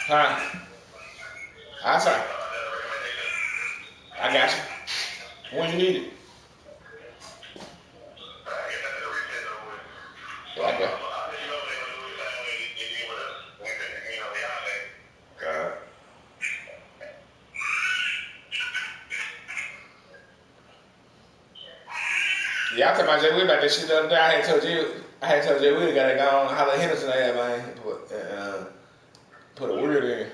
Huh? I'm sorry. I got you. When you need it. Okay. Yeah, I told my Jay Will about that shit the other day. I had told Jay Will got to go on holler at Henderson there, man. Put a word in.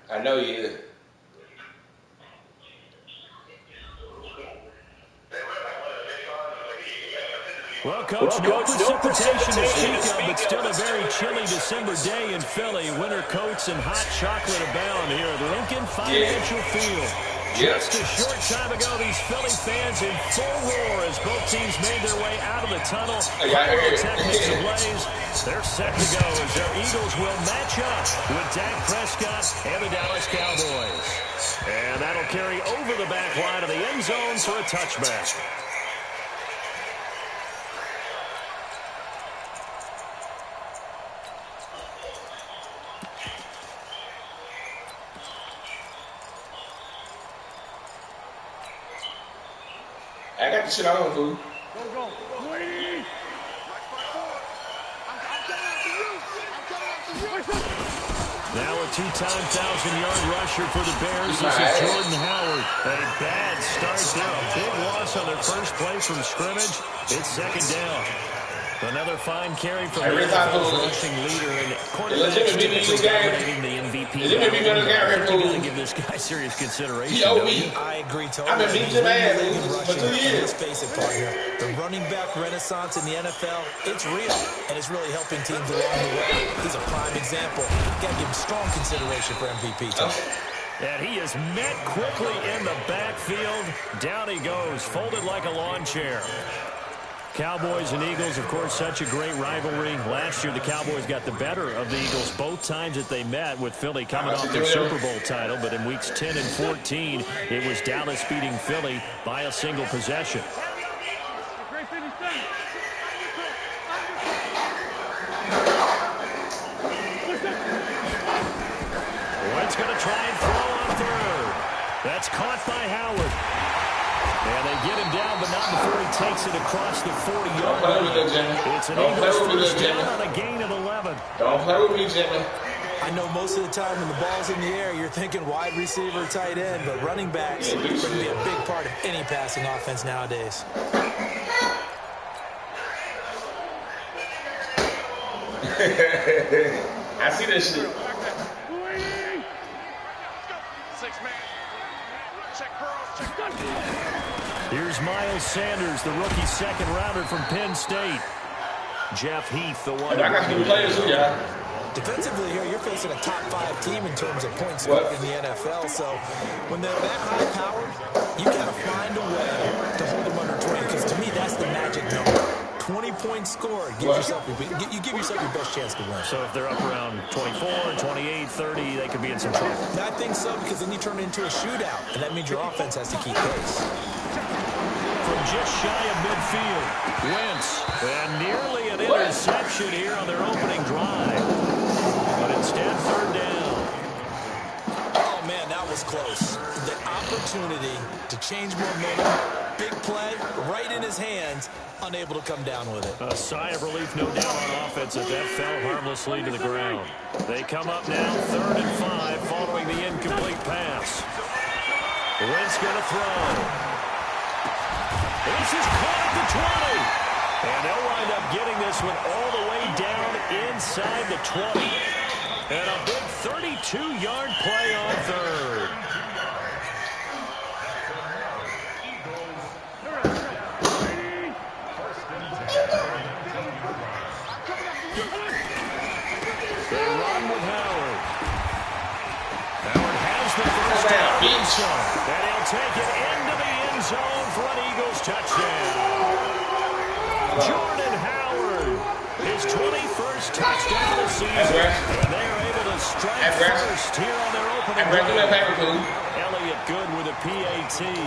I know you is. Well, Coach, no precipitation to speak of, but still a very chilly December day in Philly. Winter coats and hot chocolate abound here at Lincoln Financial Field. Just a short time ago, these Philly fans in full roar as both teams made their way out of the tunnel. Pyrotechnics ablaze. They're set to go as their Eagles will match up with Dak Prescott and the Dallas Cowboys. And that'll carry over the back line of the end zone for a touchback. I got the shit I want, fool. Go. Now a two-time 1,000-yard rusher for the Bears. This is Jordan Howard. A bad start there. A big loss on their first play from scrimmage. It's second down. Another fine carry from the rushing leader and quarterback dominating the MVP. You got to give this guy serious consideration. I agree totally. I've been beating your ass for 2 years. Let's face it, partner. The running back renaissance in the NFL, it's real, and it's really helping teams along the way. He's a prime example. Got to give him strong consideration for MVP time. And he is met quickly in the backfield. Down he goes, folded like a lawn chair. Cowboys and Eagles, of course, such a great rivalry. Last year, the Cowboys got the better of the Eagles both times that they met, with Philly coming off their Super Bowl title. But in weeks 10 and 14, it was Dallas beating Philly by a single possession. Wentz going to try and throw on third. That's caught by Howard. And they get him down, but not before he takes it across the 40-yard line. It's an Eagles first down on a gain of 11. Don't play with me, Jimmy. I know most of the time when the ball's in the air, you're thinking wide receiver, tight end, but running backs are going to be a big part of any passing offense nowadays. I see this shit. Here's Miles Sanders, the rookie second-rounder from Penn State. Jeff Heath, the one. I got some players too, y'all. Defensively here, you're facing a top-5 team in terms of points scored in the NFL. So when they're that high-powered, you got to find a way to hold them under 20. Because to me, that's the magic number. 20 points scored. You give yourself your best chance to win. So if they're up around 24, 28, 30, they could be in some trouble. I think so, because then you turn it into a shootout, and that means your offense has to keep pace. From just shy of midfield, Wentz, and nearly an interception here on their opening drive. But instead, third down. Oh, man, that was close. The opportunity to change momentum, big play, right in his hands, unable to come down with it. A sigh of relief, no doubt, on offense as that fell harmlessly to the ground. They come up now, 3rd and 5, following the incomplete pass. Wentz going to throw. This is caught at the 20. And they'll wind up getting this one all the way down inside the 20. And a big 32-yard play on third. They run with Howard. Howard has the first down. And he'll take it into the end zone for an Eagles touchdown. Jordan Howard, his 21st touchdown of the season. And they are able to strike first here on their opening drive. Elliott good with a PAT. 7-0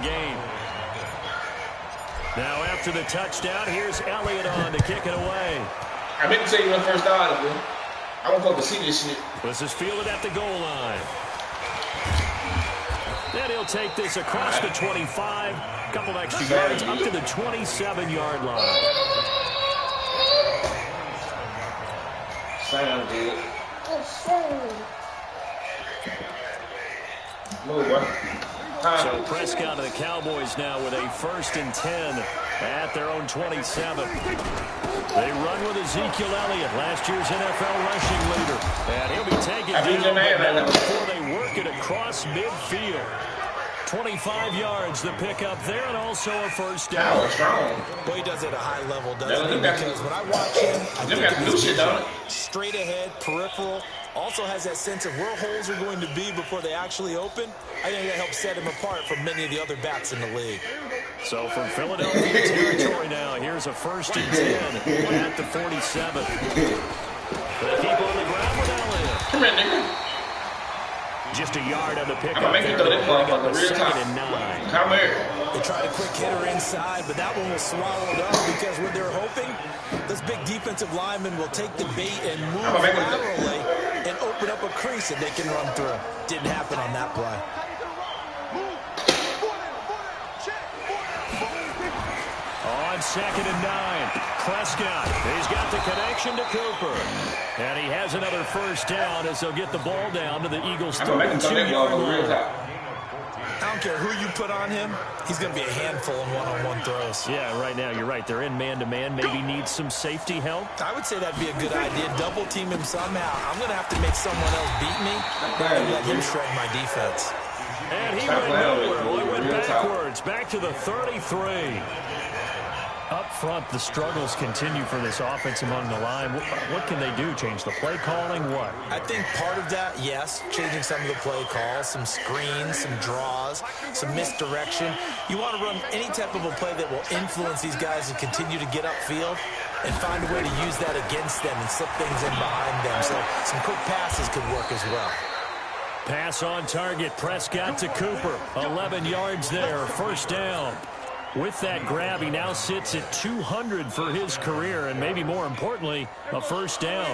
game. Now after the touchdown, here's Elliott on to kick it away. I meant to tell you when first started, bro. I want folks to see this shit. This is fielded at the goal line. Then he'll take this across the 25. A couple extra yards up to the 27-yard line. Sound good. Move, bro. So Prescott and the Cowboys now with a 1st and 10 at their own 27. They run with Ezekiel Elliott, last year's NFL rushing leader. And he'll be taken down before they work it across midfield. 25 yards the pickup there, and also a first down. Well, he does it at a high level, doesn't he? Because when I watch him, I think he's straight ahead, peripheral. Also has that sense of where holes are going to be before they actually open. I think that helps set him apart from many of the other backs in the league. So from Philadelphia territory now, here's a 1st and 10 at the 47. They keep on the ground with Elliott. Come here, nigga. Just a yard on the pickup. I'm going to make you throw this motherfucker real 2nd and 9. Come here. They tried a quick hitter inside, but that one was swallowed up because what they're hoping, this big defensive lineman will take the bait and move laterally and open up a crease that they can run through. Didn't happen on that play. On 2nd and 9, Prescott. He's got the connection to Cooper. And he has another first down as they'll get the ball down to the Eagles' 32-yard line. I don't care who you put on him, he's going to be a handful in one-on-one throws. Yeah, right now, you're right. They're in man-to-man. Maybe needs some safety help. I would say that'd be a good idea. Double team him somehow. I'm going to have to make someone else beat me and let him shred my defense. And he went nowhere. Well, he went backwards, back to the 33. Up front, the struggles continue for this offense among the line. What can they do? Change the play calling? What? I think part of that, yes, changing some of the play calls, some screens, some draws, some misdirection. You want to run any type of a play that will influence these guys and continue to get upfield and find a way to use that against them and slip things in behind them. So some quick passes could work as well. Pass on target. Prescott to Cooper. 11 yards there. First down. With that grab, he now sits at 200 for his career, and maybe more importantly, a first down.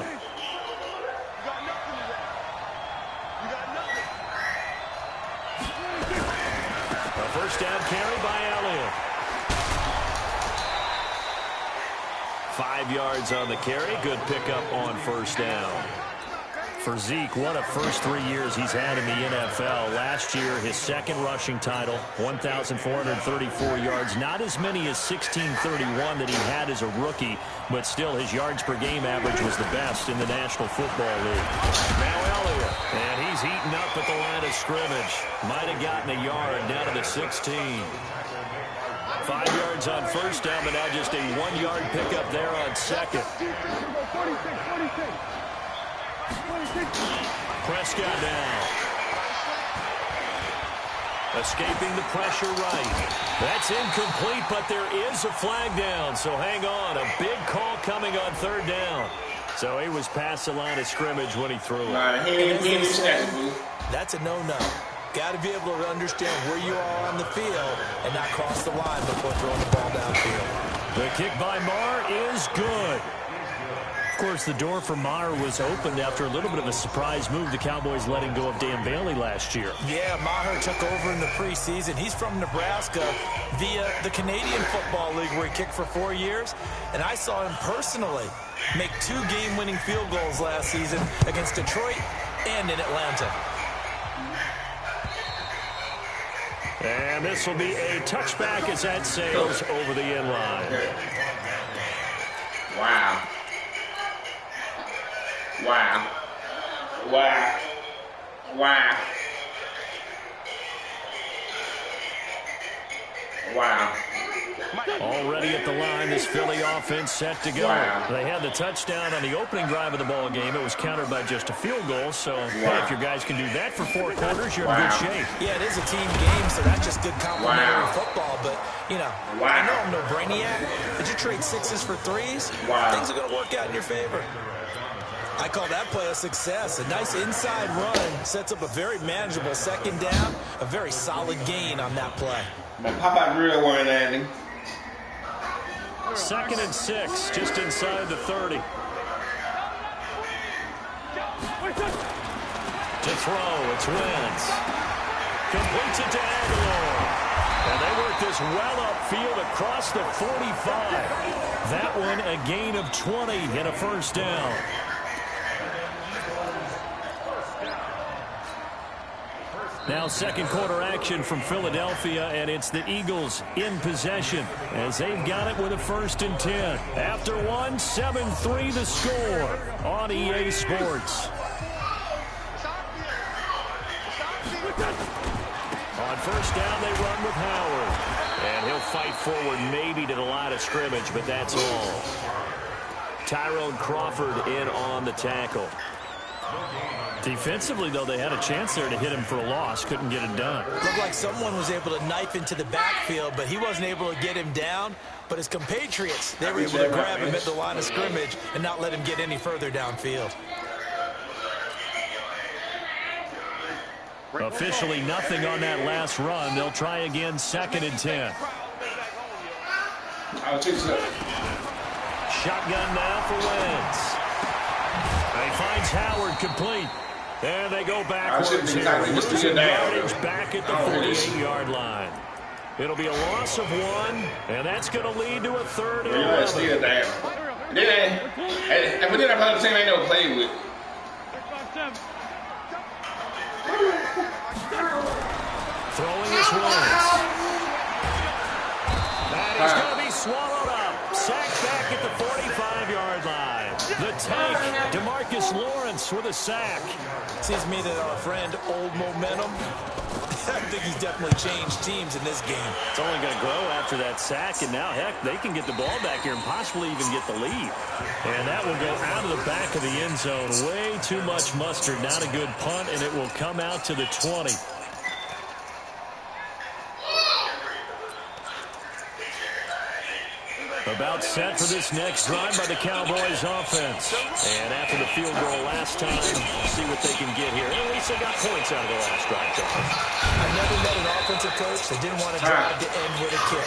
A first down carry by Elliott. 5 yards on the carry. Good pickup on first down. For Zeke, what a first 3 years he's had in the NFL. Last year, his 2nd rushing title, 1,434 yards. Not as many as 1,631 that he had as a rookie, but still his yards per game average was the best in the National Football League. Now Elliott, and he's eaten up at the line of scrimmage. Might have gotten a yard down to the 16. 5 yards on first down, but now just a 1-yard pickup there on 2nd. Prescott now. Escaping the pressure right. That's incomplete, but there is a flag down, so hang on. A big call coming on 3rd down. So he was past the line of scrimmage when he threw it. That's a no-no. Got to be able to understand where you are on the field and not cross the line before throwing the ball downfield. The kick by Maher is good. Of course, the door for Maher was opened after a little bit of a surprise move. The Cowboys letting go of Dan Bailey last year. Yeah, Maher took over in the preseason. He's from Nebraska via the Canadian Football League where he kicked for 4 years. And I saw him personally make 2 game-winning field goals last season against Detroit and in Atlanta. And this will be a touchback as that sails over the end line. Wow. Wow. Wow. Wow. Wow. Already at the line, this Philly offense set to go. Wow. They had the touchdown on the opening drive of the ball game. It was countered by just a field goal. So hey, if your guys can do that for 4 quarters, you're in good shape. Yeah, it is a team game, so that's just good complementary football. But, you know, I know I'm no brainiac, but you trade 6s for 3s, things are going to work out in your favor. I call that play a success. A nice inside run sets up a very manageable 2nd down, a very solid gain on that play. Man, Popeye Grill wearing that. 2nd and 6, just inside the 30. To throw, it's Wentz. Completes it to Aguilar. And they work this well upfield across the 45. That one a gain of 20 and a first down. Now second quarter action from Philadelphia, and it's the Eagles in possession as they've got it with a 1st and 10. After one, 7-3 the score on EA Sports. On first down, they run with Howard. And he'll fight forward maybe to the line of scrimmage, but that's all. Tyrone Crawford in on the tackle. Defensively, though, they had a chance there to hit him for a loss. Couldn't get it done. Looked like someone was able to knife into the backfield, but he wasn't able to get him down. But his compatriots, they were able to grab him at the line of scrimmage and not let him get any further downfield. Officially nothing on that last run. They'll try again 2nd and 10. Shotgun now for Wentz. He finds Howard complete. And they go backwards here. Losing yardage back at the 48-yard line. It'll be a loss of 1, and that's going to lead to a 3rd and 11. Still down. Then, if we didn't have the team, ain't no play with. Throwing his Wentz. That is going to be swallowed up. Sacked back at the 45-yard line. The tank, DeMarcus Lawrence with a sack. Seems to me that our friend, Old Momentum, I think he's definitely changed teams in this game. It's only going to grow after that sack, and now, heck, they can get the ball back here and possibly even get the lead. And that will go out of the back of the end zone. Way too much mustard. Not a good punt, and it will come out to the 20. About set for this next drive by the Cowboys offense. And after the field goal last time, see what they can get here. At least they got points out of the last drive. I've never met an offensive coach that didn't want to drive to end with a kick.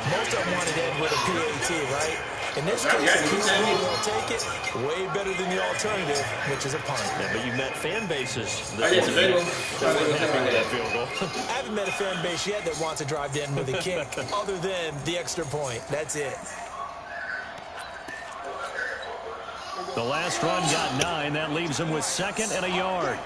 Most of them wanted to end with a PAT, right? In this case, if he's will take it, way better than the alternative, which is a punt. Yeah, but you've met fan bases. I haven't met a fan base yet that wants to drive to end with a kick, other than the extra point. That's it. The last run got 9. That leaves him with 2nd and a yard.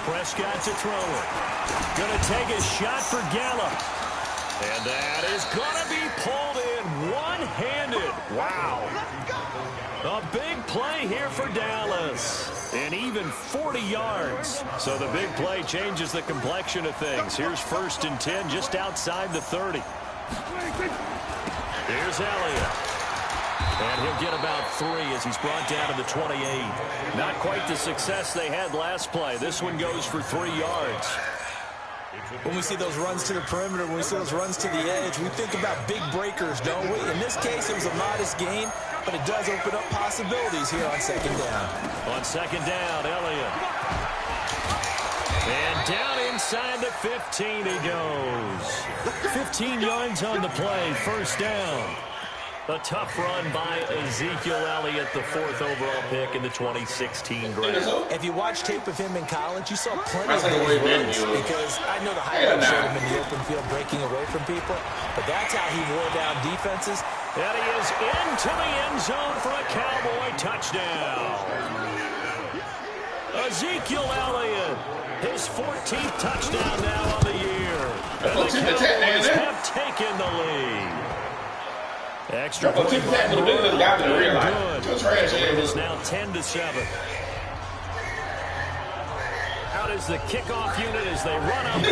Prescott to throw it. Going to take a shot for Gallup. And that is going to be pulled in one-handed. Wow. A big play here for Dallas. And even 40 yards. So the big play changes the complexion of things. Here's 1st and 10 just outside the 30. Here's Elliott. And he'll get about 3 as he's brought down to the 28. Not quite the success they had last play. This one goes for 3 yards. When we see those runs to the perimeter, when we see those runs to the edge, we think about big breakers, don't we? In this case, it was a modest gain, but it does open up possibilities here on 2nd down. On 2nd down, Elliott. And down inside the 15 he goes. 15 yards on the play, 1st down. A tough run by Ezekiel Elliott, the 4th overall pick in the 2016 draft. If you watch tape of him in college, you saw plenty of those runs, because I know the highlights showed him in the open field breaking away from people, but that's how he wore down defenses. And he is into the end zone for a Cowboy touchdown. Ezekiel Elliott, his 14th touchdown now on the year. And the Cowboys have taken the lead. Extra point. Good. It is now 10-7. Out is the kickoff unit as they run up.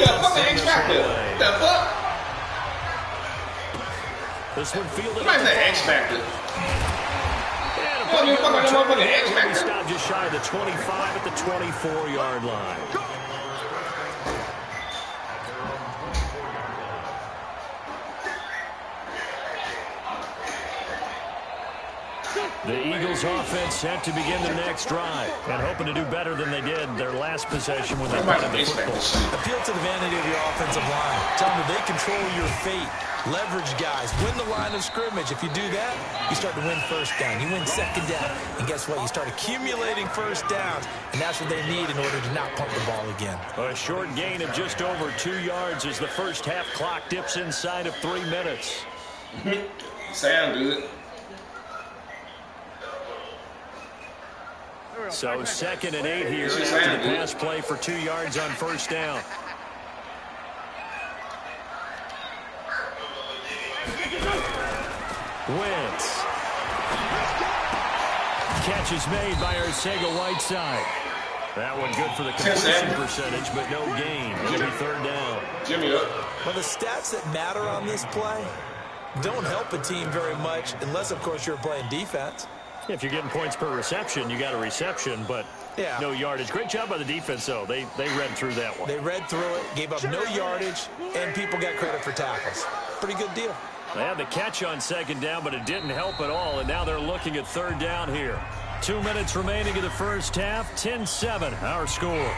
This one fielded. X-Factor. And stopped just shy of the 25 at the 24-yard line. The Eagles offense set to begin the next drive and hoping to do better than they did their last possession when they punted the football. Appeal to the vanity of your offensive line. Tell them that they control your fate. Leverage guys. Win the line of scrimmage. If you do that, you start to win first down. You win second down. And guess what? You start accumulating first downs. And that's what they need in order to not pump the ball again. A short gain of just over 2 yards as the first half clock dips inside of 3 minutes. Sound good. So 2nd and 8 here after the pass play for 2 yards on first down. Wentz. Catch is made by Arcega-Whiteside. That one good for the completion percentage, but no gain. It'll be 3rd down. Jimmy up. Well, the stats that matter on this play don't help a team very much unless, of course, you're playing defense. If you're getting points per reception, you got a reception, but no yardage. Great job by the defense, though. They read through that one. They read through it, gave up no yardage, and people got credit for tackles. Pretty good deal. They had the catch on 2nd down, but it didn't help at all, and now they're looking at 3rd down here. 2 minutes remaining in the first half, 10-7, our score.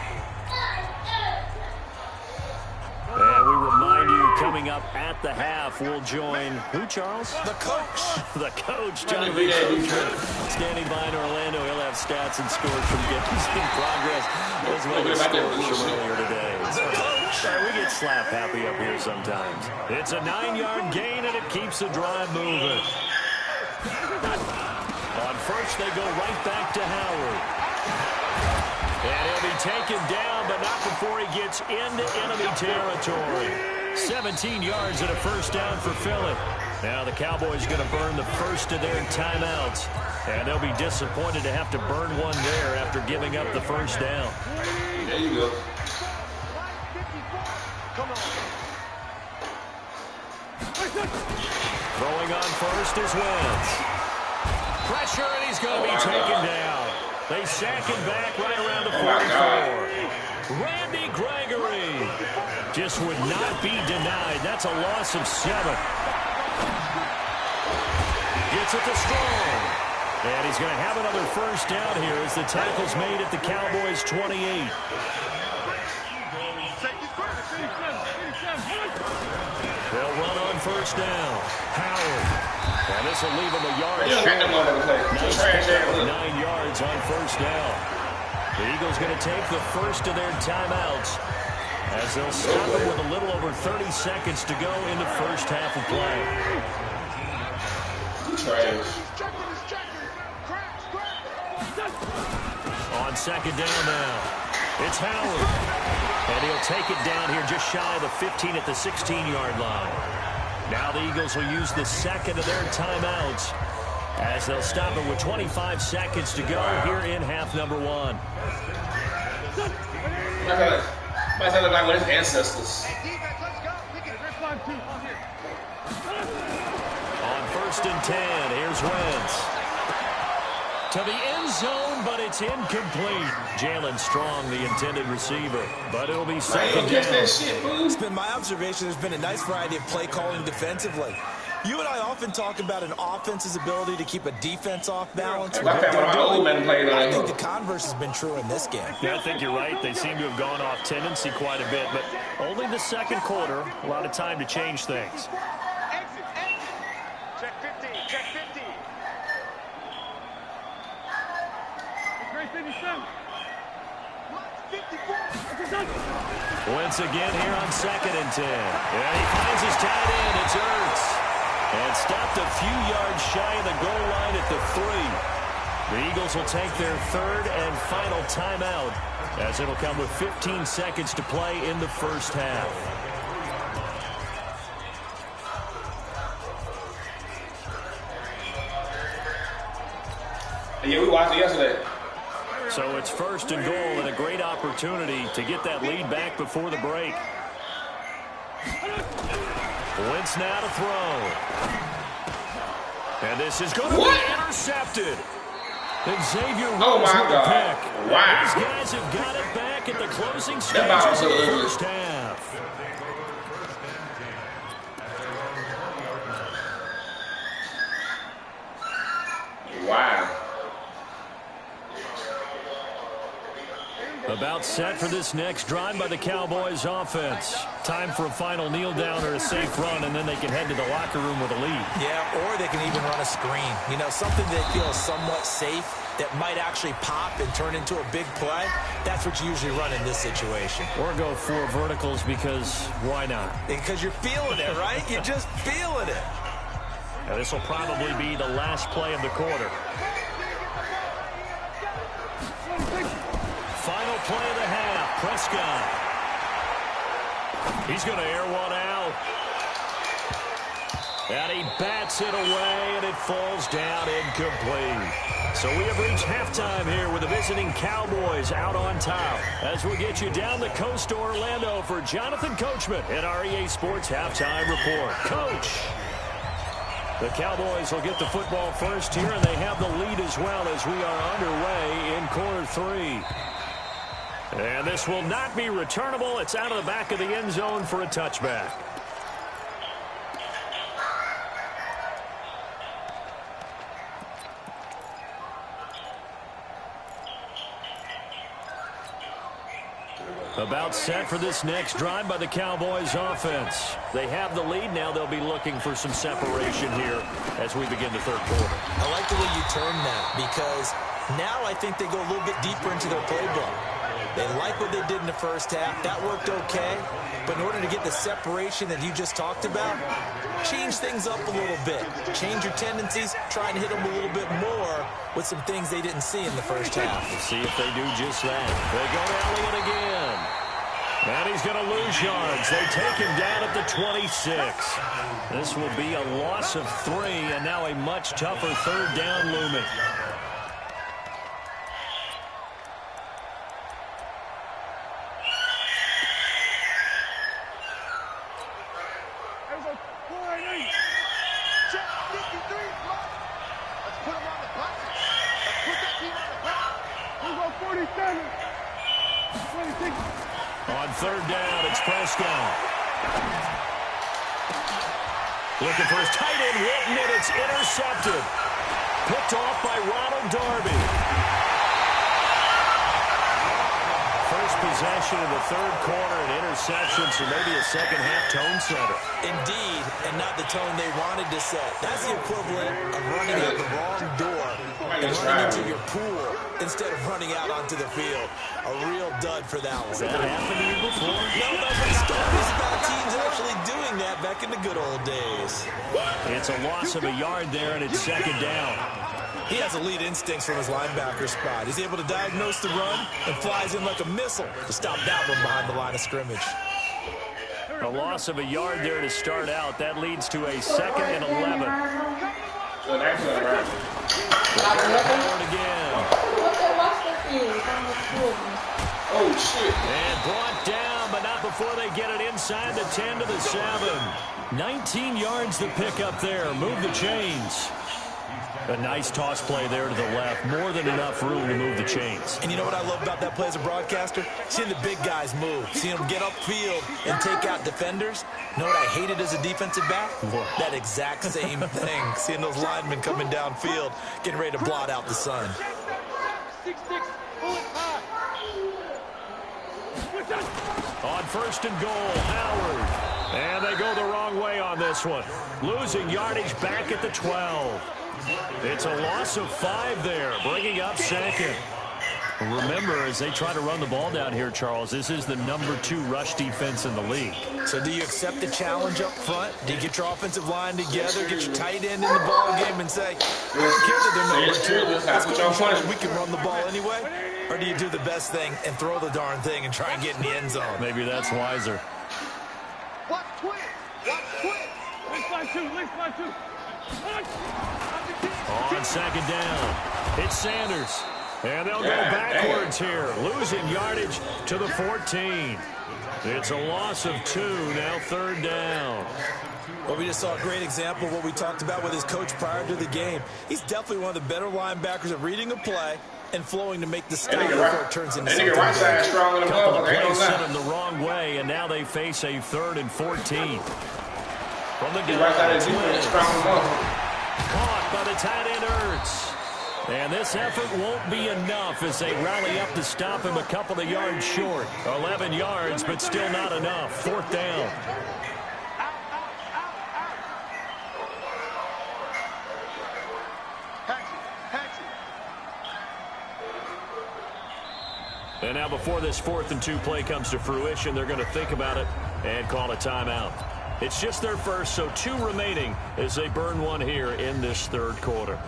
And we remind you, coming up at the half, we'll join who, Charles? The coach. The coach, John Coachman, standing by in Orlando. He'll have stats and scores from games in progress, as well as scores from earlier today. We get slap happy up here sometimes. It's a 9-yard gain, and it keeps the drive moving. On first, they go right back to Howard. And he'll be taken down, but not before he gets into enemy territory. 17 yards and a first down for Philly. Now the Cowboys going to burn the first of their timeouts. And they'll be disappointed to have to burn one there after giving up the first down. There you go. Throwing on first is Wentz. Pressure, and he's going to be taken down. They sack him back right around the 44. Randy Gregory just would not be denied. That's a loss of 7. Gets it to Strong. And he's going to have another first down here as the tackle's made at the Cowboys' 28. They'll run on first down. Howard. And this will leave him a yard short. 9 yards on first down. The Eagles going to take the first of their timeouts as they'll stop it with a little over 30 seconds to go in the first half of play. On 2nd down now, it's Howard. And he'll take it down here just shy of the 15 at the 16-yard line. Now the Eagles will use the 2nd of their timeouts as they'll stop it with 25 seconds to go here in half number 1. Might look like one of his ancestors. On 1st and 10, here's Wentz. To the end zone, but it's incomplete. Jalen Strong, the intended receiver, but it'll be 2nd down. It's been my observation there's been a nice variety of play calling defensively. You and I often talk about an offense's ability to keep a defense off balance. I think the converse has been true in this game. Yeah, I think you're right. They seem to have gone off tendency quite a bit, but only the 2nd quarter. A lot of time to change things. Check 15, check 15. Once again here on 2nd and 10. And he finds his tight end. It's Ertz. And stopped a few yards shy of the goal line at the 3. The Eagles will take their 3rd and final timeout as it'll come with 15 seconds to play in the first half. Yeah, we watched it yesterday. So it's 1st and goal and a great opportunity to get that lead back before the break. Wentz now to throw. And this is going to be intercepted. Xavier Rhodes with the pick. Wow. These guys have got it back at the closing stages of the first half. Wow. About set for this next drive by the Cowboys offense. Time for a final kneel down or a safe run, and then they can head to the locker room with a lead. Yeah, or they can even run a screen. You know, something that feels somewhat safe that might actually pop and turn into a big play. That's what you usually run in this situation. Or go 4 verticals because why not? Because you're feeling it, right? You're just feeling it. Now, this will probably be the last play of the quarter. Final play of the half. Prescott. He's going to air one out. And he bats it away, and it falls down incomplete. So we have reached halftime here with the visiting Cowboys out on top. As we'll get you down the coast to Orlando for Jonathan Coachman at our EA Sports Halftime Report. Coach! The Cowboys will get the football first here, and they have the lead as well as we are underway in quarter 3. And this will not be returnable. It's out of the back of the end zone for a touchback. About set for this next drive by the Cowboys offense. They have the lead now. They'll be looking for some separation here as we begin the third quarter. I like the way you turn that because now I think they go a little bit deeper into their playbook. They like what they did in the first half. That worked okay. But in order to get the separation that you just talked about, change things up a little bit. Change your tendencies. Try and hit them a little bit more with some things they didn't see in the first half. We'll see if they do just that. They go to Elliott again. And he's going to lose yards. They take him down at the 26. This will be a loss of 3, and now a much tougher third down looming. On third down, it's Prescott. Looking for his tight end, Whitten, and it's intercepted. Picked off by Ronald Darby. First possession of the third quarter, an interception, so maybe a second-half tone setter. Indeed, and not the tone they wanted to set. That's the equivalent of running out the wrong door and running into your pool instead of running out onto the field. A real dud for that one. Has that happened to you before? No, but stories about teams actually doing that back in the good old days. It's a loss of a yard there, and it's second down. He has elite instincts from his linebacker spot. He's able to diagnose the run and flies in like a missile to stop that one behind the line of scrimmage. A loss of a yard there to start out. That leads to a 2nd and 11. So that's right. Forward again. Oh, shit. And brought down, but not before they get it inside the 10 to the 7. 19 yards to pick up there. Move the chains. A nice toss play there to the left. More than enough room to move the chains. And you know what I love about that play as a broadcaster? Seeing the big guys move. Seeing them get upfield and take out defenders. You know what I hated as a defensive back? What? That exact same thing. Seeing those linemen coming downfield, getting ready to blot out the sun. On first and goal, Howard. And they go the wrong way on this one. Losing yardage back at the 12. It's a loss of 5 there, bringing up 2nd. Remember, as they try to run the ball down here, Charles, this is the number 2 rush defense in the league. So do you accept the challenge up front? Do you get your offensive line together, get your tight end in the ball game and say, I don't care that they're number 2. Let's go and show them we can run the ball anyway? Or do you do the best thing and throw the darn thing and try and get in the end zone? Maybe that's wiser. Watch quick. Least line two. On second down, it's Sanders. And they'll go backwards here, losing yardage to the 14. It's a loss of 2, now third down. Well, we just saw a great example of what we talked about with his coach prior to the game. He's definitely one of the better linebackers at reading a play and flowing to make the stop before it turns into something. Right side strong in the Couple ball. of plays sent him the wrong way, and now they face a 3rd and 14. From the gun, Right side is strong in the ball. caught by the tight end Ertz. And this effort won't be enough as they rally up to stop him a couple of yards short. 11 yards, but still not enough. 4th down. And now before this 4th and 2 play comes to fruition, they're going to think about it and call a timeout. It's just their first, so 2 remaining as they burn one here in this 3rd quarter.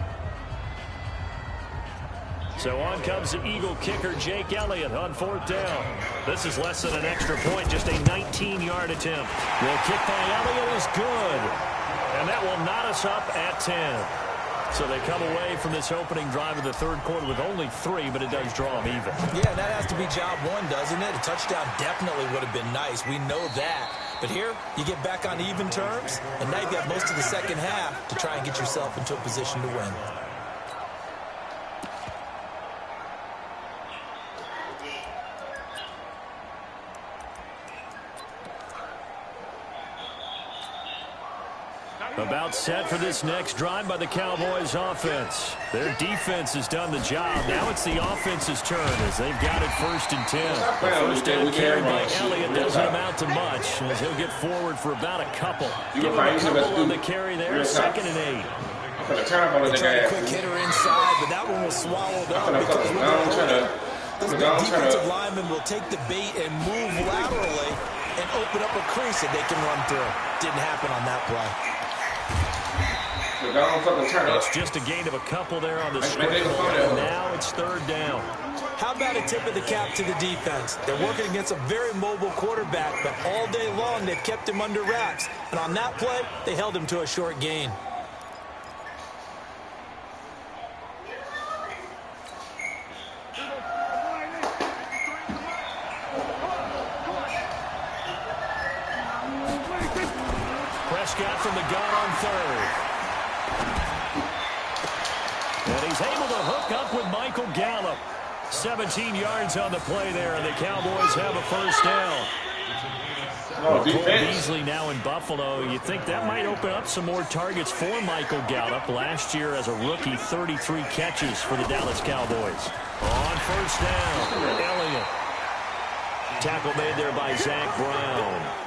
So on comes the Eagle kicker, Jake Elliott, on 4th down. This is less than an extra point, just a 19-yard attempt. The kick by Elliott is good. And that will knot us up at 10. So they come away from this opening drive of the 3rd quarter with only 3, but it does draw them even. Yeah, that has to be job 1, doesn't it? A touchdown definitely would have been nice. We know that. But here, you get back on even terms, and now you've got most of the second half to try and get yourself into a position to win. About set for this next drive by the Cowboys offense. Their defense has done the job. Now it's the offense's turn as they've got it 1st and 10. The first down carry by Elliott doesn't amount to much as he'll get forward for about a couple. Give him a couple on the carry there. 2nd and 8. They try a quick hitter inside, but that one was swallowed up because this defensive lineman will take the bait and move laterally and open up a crease that they can run through. Didn't happen on that play. It's just a gain of a couple there on the screen. Now it's 3rd down. How about a tip of the cap to the defense? They're working against a very mobile quarterback, but all day long they've kept him under wraps. And on that play, they held him to a short gain. Prescott from the gun on 3rd. And he's able to hook up with Michael Gallup. 17 yards on the play there, and the Cowboys have a 1st down. Cole Beasley now in Buffalo. You think that might open up some more targets for Michael Gallup. Last year as a rookie, 33 catches for the Dallas Cowboys. On 1st down, Elliott. Tackle made there by Zach Brown.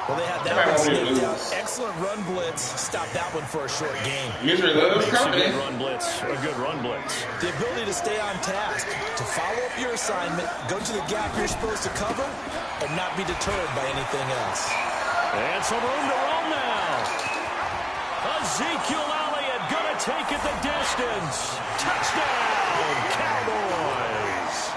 Well, they had that one sniffed out. Excellent run blitz. Stop that one for a short gain. Usually those company. A good run blitz. The ability to stay on task, to follow up your assignment, go to the gap you're supposed to cover, and not be deterred by anything else. And some room to roll now. Ezekiel Elliott gonna take it the distance. Touchdown, Cowboys.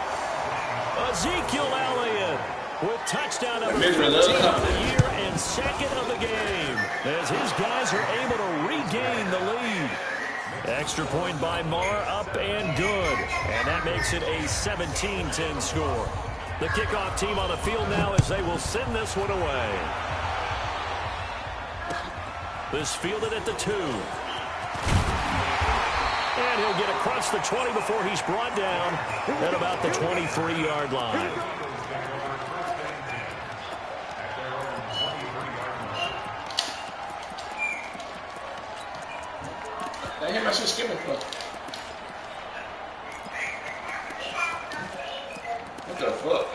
Ezekiel Elliott with touchdown number 15 of the year and 2nd of the game as his guys are able to regain the lead. Extra point by Marr, up and good. And that makes it a 17-10 score. The kickoff team on the field now as they will send this one away. This fielded at the 2. And he'll get across the 20 before he's brought down at about the 23-yard line. I hit my shit skipping for. What the fuck?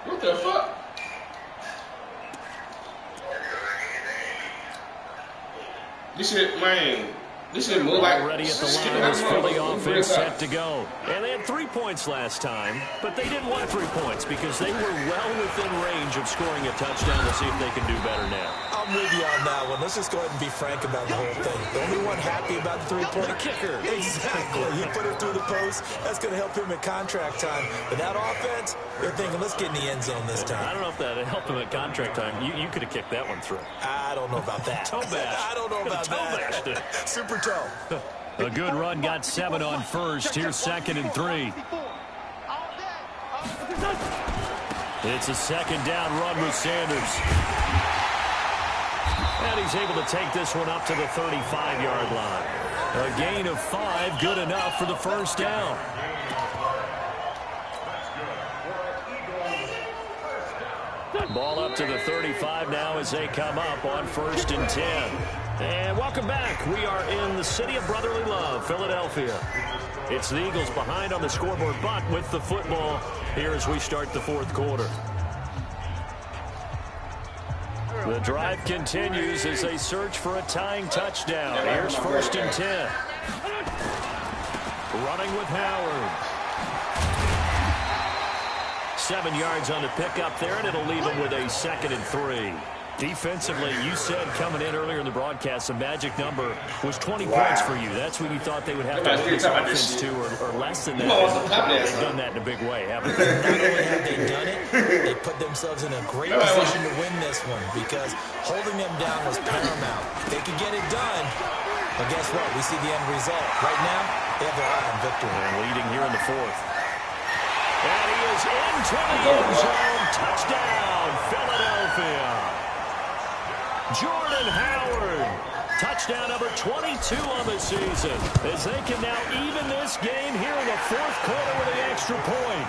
What the fuck? This shit, man. This shit move like already at the line as Philly offense set to go. And they had 3 points last time, but they didn't want 3 points because they were well within range of scoring a touchdown. Let's see if they can do better now. I'm with you on that one. Let's just go ahead and be frank about the whole thing. The only one happy about the 3-point kicker. Exactly. He put it through the post. That's going to help him at contract time. But that offense, they're thinking, let's get in the end zone this time. I don't know if that helped him at contract time. You could have kicked that one through. I don't know about that. Toe bash. I don't know about that. Super toe. A good run, got 7 on 1st. Here's 2nd and 3. It's a 2nd down run with Sanders. And he's able to take this one up to the 35-yard line. A gain of 5, good enough for the 1st down. 1st Ball up to the 35 now as they come up on 1st and 10. And welcome back. We are in the city of brotherly love, Philadelphia. It's the Eagles behind on the scoreboard, but with the football here as we start the 4th quarter. The drive continues as they search for a tying touchdown. Here's 1st and 10. Running with Howard. 7 yards on the pickup there, and it'll leave them with a 2nd and 3. Defensively, you said coming in earlier in the broadcast, the magic number was 20 points for you. That's what you thought they would have to win this offense to, or less than that. They've done that in a big way, haven't they? Not only have they done it, they put themselves in a great position to win this one because holding them down was paramount. They could get it done, but guess what? We see the end result. Right now, they have their eye on victory. And leading here in the 4th. And he is into the end zone. Touchdown, Philadelphia. Jordan Howard, touchdown number 22 on the season, as they can now even this game here in the 4th quarter with an extra point.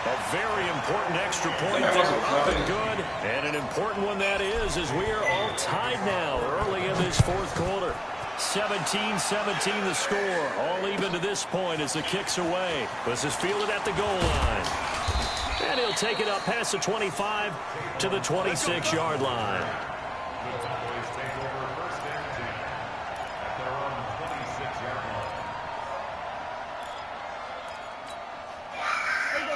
A very important extra point there, up and good, and an important one that is, as we are all tied now early in this 4th quarter. 17-17 the score, all even to this point as the kick's away. This is fielded at the goal line. And he'll take it up past the 25 to the 26-yard line.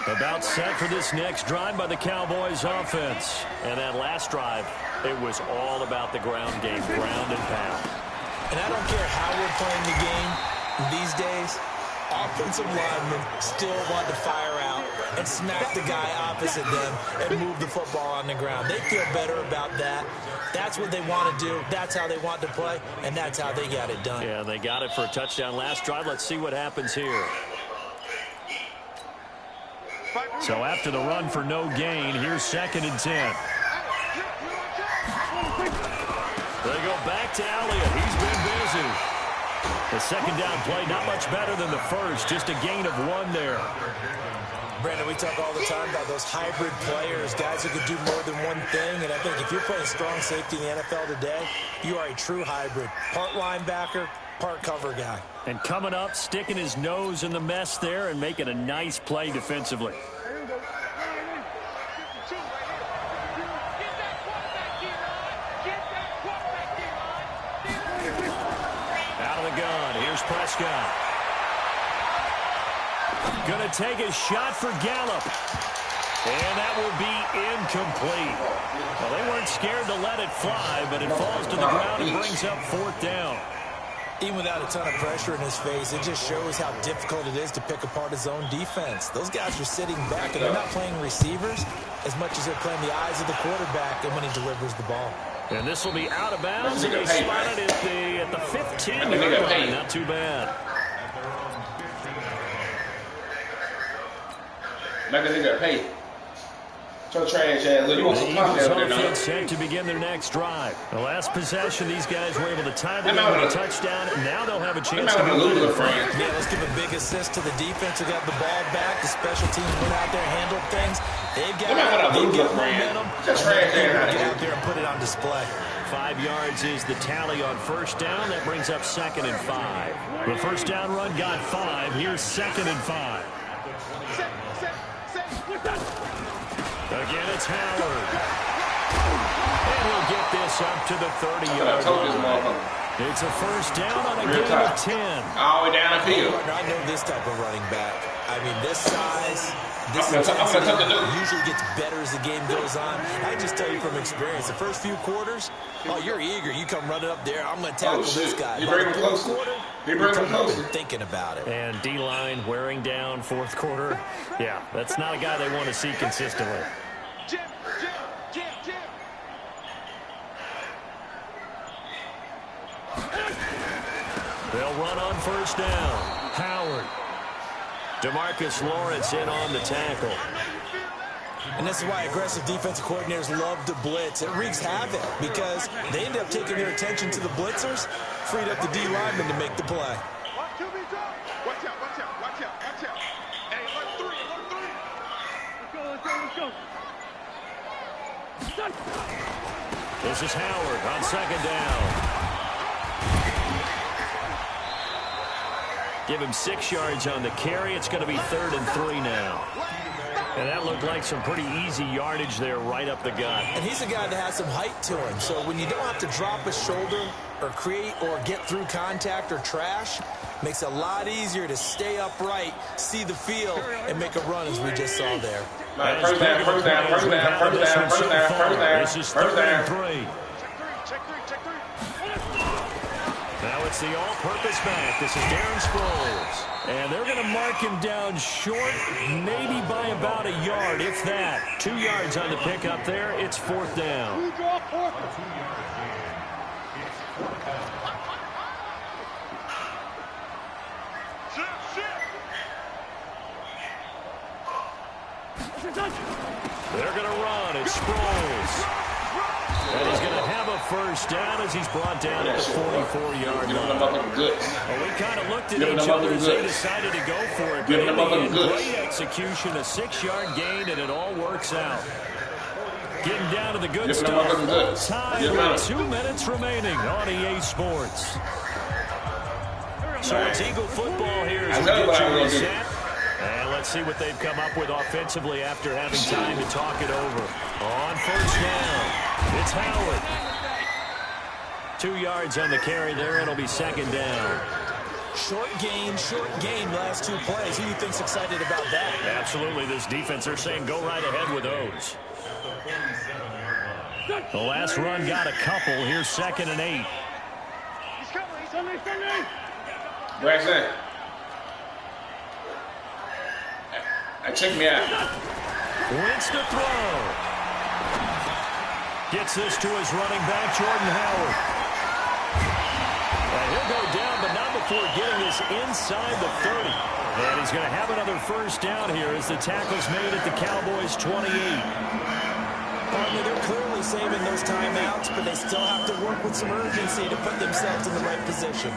About set for this next drive by the Cowboys offense. And that last drive, it was all about the ground game, ground and pound. And I don't care how we're playing the game these days, offensive linemen still want to fire out and smack the guy opposite them and move the football on the ground. They feel better about that. That's what they want to do. That's how they want to play, and that's how they got it done. Yeah, they got it for a touchdown last drive. Let's see what happens here. So after the run for no gain, here's 2nd and 10. They go back to Elliott. He's been busy. The 2nd down play, not much better than the first. Just a gain of 1 there. Brandon, we talk all the time about those hybrid players, guys who could do more than one thing. And I think if you're playing strong safety in the NFL today, you are a true hybrid. Part linebacker, part cover guy. And coming up, sticking his nose in the mess there and making a nice play defensively. Out of the gun, here's Prescott. Going to take a shot for Gallup. And that will be incomplete. Well, they weren't scared to let it fly, but it falls to the ground and brings up 4th down. Even without a ton of pressure in his face, it just shows how difficult it is to pick apart his own defense. Those guys are sitting back, and they're not playing receivers as much as they're playing the eyes of the quarterback and when he delivers the ball. And this will be out of bounds, and they spotted it at the 15-yard line. Not too bad. Like they got paid. So trash ass. The Eagles offense set to begin their next drive. The last possession, these guys were able to tie the game with a touchdown. Now they'll have a chance to lose win. Yeah, let's give a big assist to the defense who got the ball back. The special teams went out there, handled things. They've got momentum. Just trash get out there and put it on display. 5 yards is the tally on 1st down. That brings up 2nd and 5. The 1st down run got 5. Here's 2nd and 5. Again, it's Howard. And he'll get this up to the 30-yard line. It's a 1st down on a gain of 10. All the way down the field. I know this type of running back. I mean, this size, this intensity usually gets better as the game goes on. I just tell you from experience, the first few quarters, oh, you're eager. You come running up there. I'm going to tackle this guy. You bring him closer. You bring him closer. Thinking about it. And D-line wearing down 4th quarter. Yeah, that's not a guy they want to see consistently. They'll run on 1st down. Howard. DeMarcus Lawrence in on the tackle. And this is why aggressive defensive coordinators love to blitz. It wreaks havoc because they end up taking their attention to the blitzers, freed up the D lineman to make the play. Watch out, watch out, watch out, watch out. Hey, 1-3, 1-3. Let's go, let's go, let's go. This is Howard on second down. Give him 6 yards on the carry. It's going to be 3rd and 3 now. And that looked like some pretty easy yardage there right up the gut. And he's a guy that has some height to him. So when you don't have to drop a shoulder or create or get through contact or trash, makes it a lot easier to stay upright, see the field, and make a run as we just saw there. First down. This is 3rd and 3. Now it's the all-purpose back. This is Darren Sproles. And they're going to mark him down short, maybe by about a yard, if that. 2 yards on the pickup there. It's 4th down. They're going to run. It's Sproles. And he's going to have a first down as he's brought down at the 44-yard line. Well, we kind of looked at each other as they decided to go for it. But in the end, great execution, a 6-yard gain, and it all works out. Getting down to the good stuff. Time with 2 minutes remaining on EA Sports. So it's Eagle football here as we get you reset. And let's see what they've come up with offensively after having time to talk it over. On first down, it's Howard. 2 yards on the carry there. It'll be 2nd down. Short gain, last 2 plays. Who do you think's excited about that? Absolutely. This defense, they're saying go right ahead with those. The last run got a couple. Here's 2nd and 8. Braxton. Check me out. Wins to throw. Gets this to his running back, Jordan Howard. And he'll go down, but not before getting this inside the 30. And he's going to have another first down here as the tackle's made at the Cowboys' 28. They're clearly saving those timeouts, but they still have to work with some urgency to put themselves in the right position.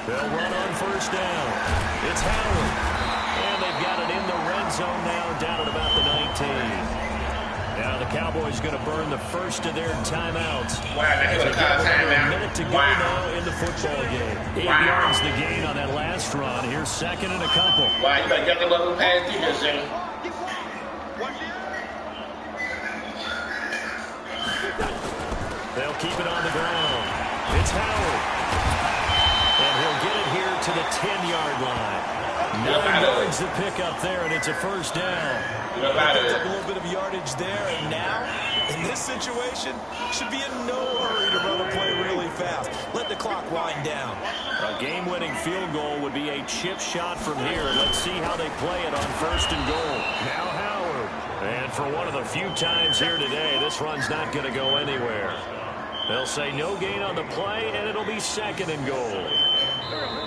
They'll run on first down. It's Howard. And they've got it in the red zone now, down at about the 19. Now the Cowboys going to burn the first of their timeouts. Wow, that's a timeout. A minute to go now in the football game. 8 yards the gain on that last run. Here's 2nd and a couple. Wow, you better get the little pass defense, Jimmy. They'll keep it on the ground. It's Howard. And he'll get it here to the 10-yard line. 9 yards to pick up there, and it's a first down. Picked up a little bit of yardage there, and now, in this situation, should be in no hurry to run a play really fast. Let the clock wind down. A game-winning field goal would be a chip shot from here. Let's see how they play it on 1st and goal. Now Howard. And for one of the few times here today, this run's not going to go anywhere. They'll say no gain on the play, and it'll be 2nd and goal.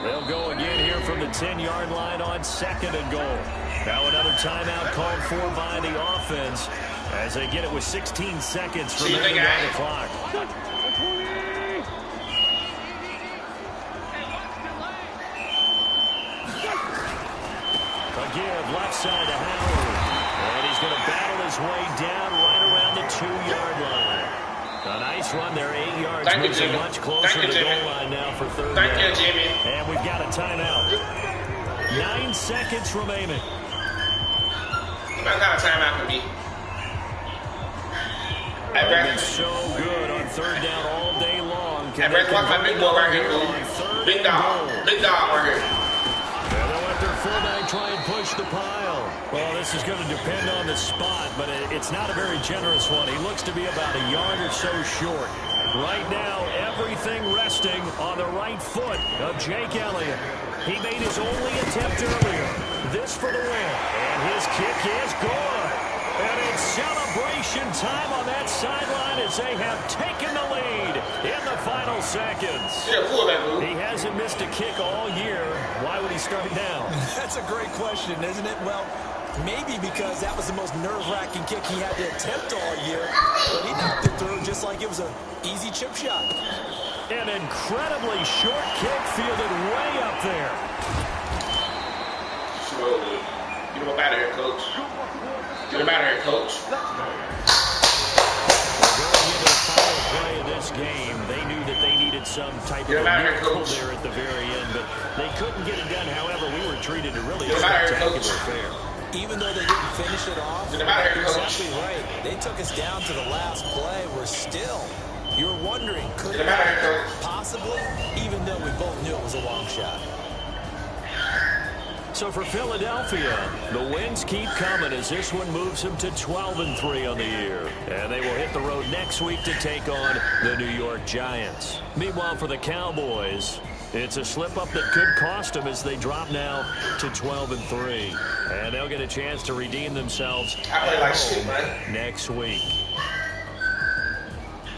They'll go again here from the 10-yard line on 2nd and goal. Now another timeout called for by the offense as they get it with 16 seconds remaining on the clock. A give left side to Howard. And he's going to battle his way down right around the 2-yard line. A nice run there, 8 yards. Moves him much closer to the goal line now for 3rd down. Thank you, Jimmy. And we've got a timeout. 9 seconds remaining. You might got a timeout for me. They've been so good on 3rd down all day long. Hey, Brett, watch my big boy right here, dude. Big dog right here. Yeah, they'll let their fullback try and push the pile. Well, this is going to depend on the spot, but it's not a very generous one. He looks to be about a yard or so short. Right now, everything resting on the right foot of Jake Elliott. He made his only attempt earlier. This for the win. And his kick is good. And it's celebration time on that sideline as they have taken the lead in the final seconds. He hasn't missed a kick all year. Why would he start now? That's a great question, isn't it? Well, maybe because that was the most nerve-wracking kick he had to attempt all year. But he knocked it through just like it was an easy chip shot. An incredibly short kick fielded way up there. Slowly. Get him up out of here, coach. Get him out of here, coach. Going into the final play of this game, they knew that they needed some type of a miracle there at the very end, but they couldn't get it done. However, we were treated to really a spectacular affair. Even though they didn't finish it off, Get him out of here, coach. exactly right. They took us down to the last play. We're still, you're wondering, could Get him out of here, coach. possibly, even though we both knew it was a long shot. So for Philadelphia, the wins keep coming as this one moves them to 12-3 on the year. And they will hit the road next week to take on the New York Giants. Meanwhile, for the Cowboys, it's a slip-up that could cost them as they drop now to 12-3. And they'll get a chance to redeem themselves at home next week.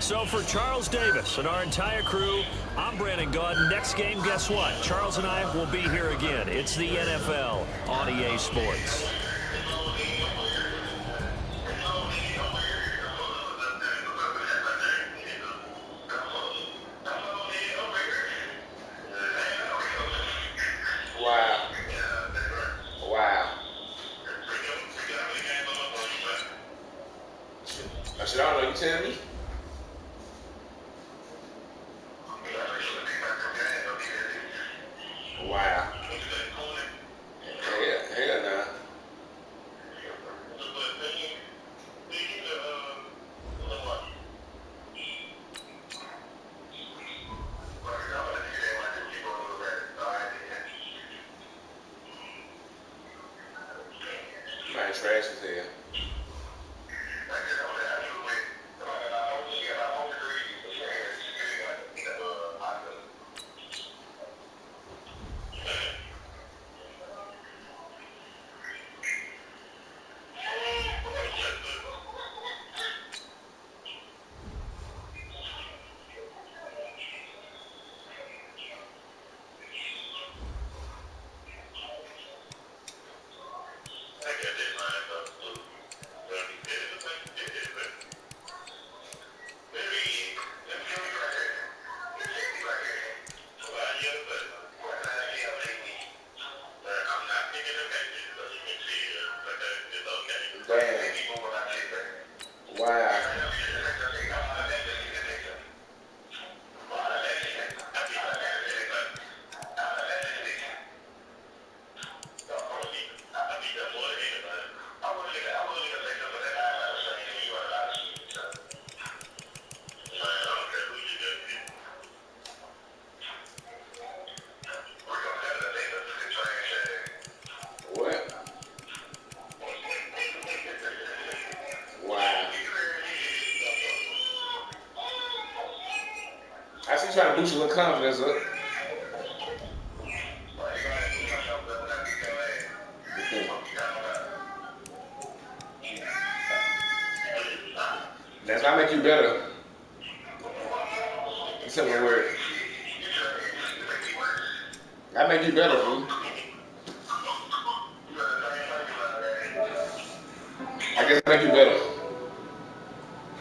So for Charles Davis and our entire crew, I'm Brandon Gaudin. Next game, guess what? Charles and I will be here again. It's the NFL on EA Sports. Wow. Wow. I said, I don't know, you tell me? Wow. Hell nah. Man, trash as hell. Wow. What? Wow. I see you trying to boost your confidence up. That's why I make you better. In simple words. I make you better, fool. I guess I make you better.